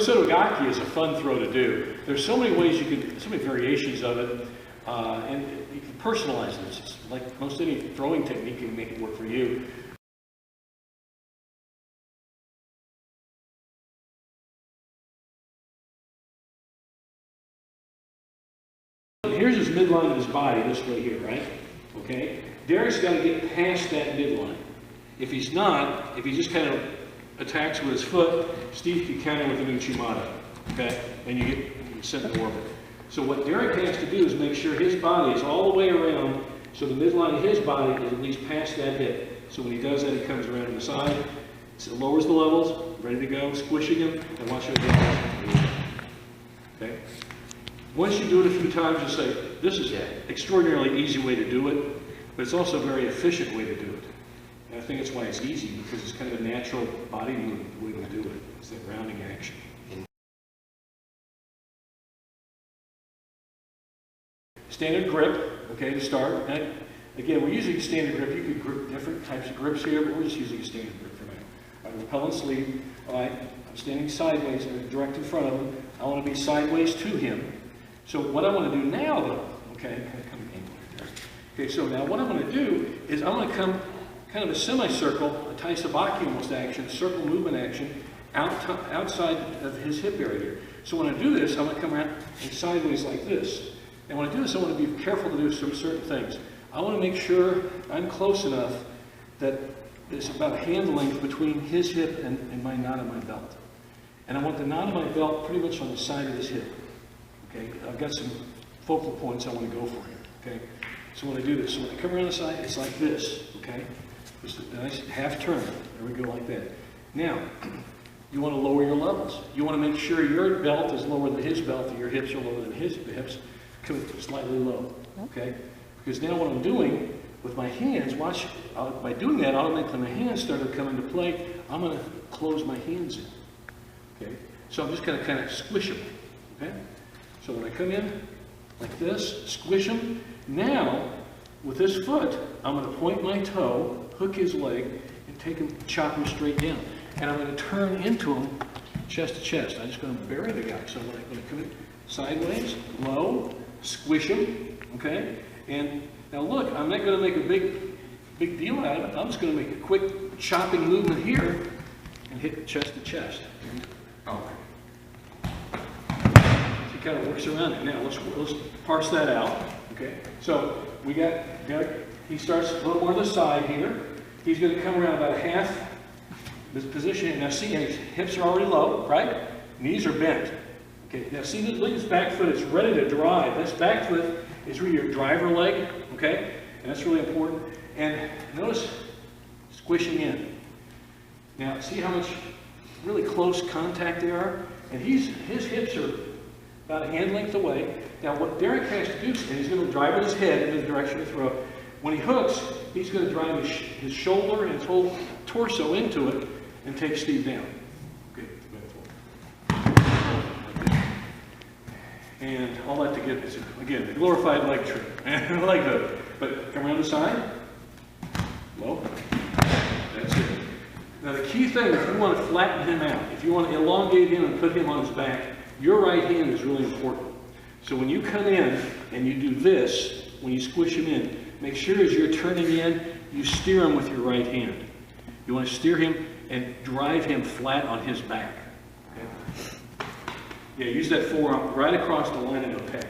Soto Gake is a fun throw to do. There's so many ways you can, so many variations of it, and you can personalize it. It's just like most any throwing technique, you can make it work for you. Here's his midline of his body, this way here, right? Okay? Derek's got to get past that midline. If he's not, if he just kind of attacks with his foot, Steve can counter with an Uchimata, okay? And you get sent in orbit. So what Derek has to do is make sure his body is all the way around, so the midline of his body is at least past that hip. So when he does that, he comes around to the side, so lowers the levels, ready to go, squishing him, and watch it again. Okay? Once you do it a few times, you'll say, this is an extraordinarily easy way to do it, but it's also a very efficient way to do it. And I think that's why it's easy, because it's kind of a natural body movement way to do it. It's that rounding action. Standard grip, okay, to start. And again, we're using standard grip. You could grip different types of grips here, but we're just using a standard grip for now. All right, repellent sleeve. All right, I'm standing sideways, direct in front of him. I want to be sideways to him. So what I want to do now, though, okay, okay, so now what I'm going to do is I'm going to come kind of a semicircle, a Tai Sabaki almost action, circle movement action, outside of his hip area here. So when I do this, I'm going to come around and sideways like this. And when I do this, I want to be careful to do some certain things. I want to make sure I'm close enough that there's about a hand length between his hip and my knot of my belt. And I want the knot of my belt pretty much on the side of his hip. Okay, I've got some focal points I want to go for here. Okay, so when I do this, so when I come around the side, it's like this. Okay, just a nice half turn. There we go, like that. Now, you want to lower your levels. You want to make sure your belt is lower than his belt, and your hips are lower than his hips. Come slightly low. Okay, because now what I'm doing with my hands, watch, by doing that, automatically my hands start to come into play. I'm going to close my hands in. Okay, so I'm just going to kind of squish them. Okay. So when I come in like this, squish him. Now, with this foot, I'm going to point my toe, hook his leg, and take him, chop him straight down. And I'm going to turn into him chest to chest. I'm just going to bury the guy. So when I come in sideways, low, squish him, okay? And now look, I'm not going to make a big deal out of it. I'm just going to make a quick chopping movement here and hit chest to chest. Oh. Kind of works around it. Now let's parse that out. Okay, so we got Derek. He starts a little more to the side here. He's going to come around about a half this position. Now see, his hips are already low, right? Knees are bent. Okay, now see, look at his back foot. It's ready to drive. This back foot is really your driver leg. Okay, and that's really important. And notice squishing in. Now see how much really close contact there are, and his hips are about a hand length away. Now what Derek has to do, and he's going to drive with his head in the direction of the throw. When he hooks, he's going to drive his shoulder and his whole torso into it and take Steve down. Okay. And all that to get, again, a glorified leg trick. And leg hook. But come around the side. Low. That's it. Now the key thing, if you want to flatten him out, if you want to elongate him and put him on his back, your right hand is really important. So when you come in and you do this, when you squish him in, make sure as you're turning in, you steer him with your right hand. You want to steer him and drive him flat on his back. Okay? Yeah, use that forearm right across the line of the pec.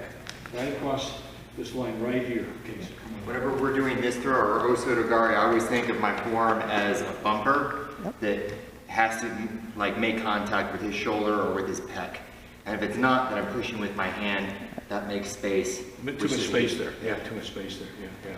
Right across this line right here. Okay, so whenever we're doing this throw or Soto Gake, I always think of my forearm as a bumper that has to like make contact with his shoulder or with his pec. And if it's not, then I'm pushing with my hand, that makes space. Too much space there. Yeah, too much space there. Yeah, yeah.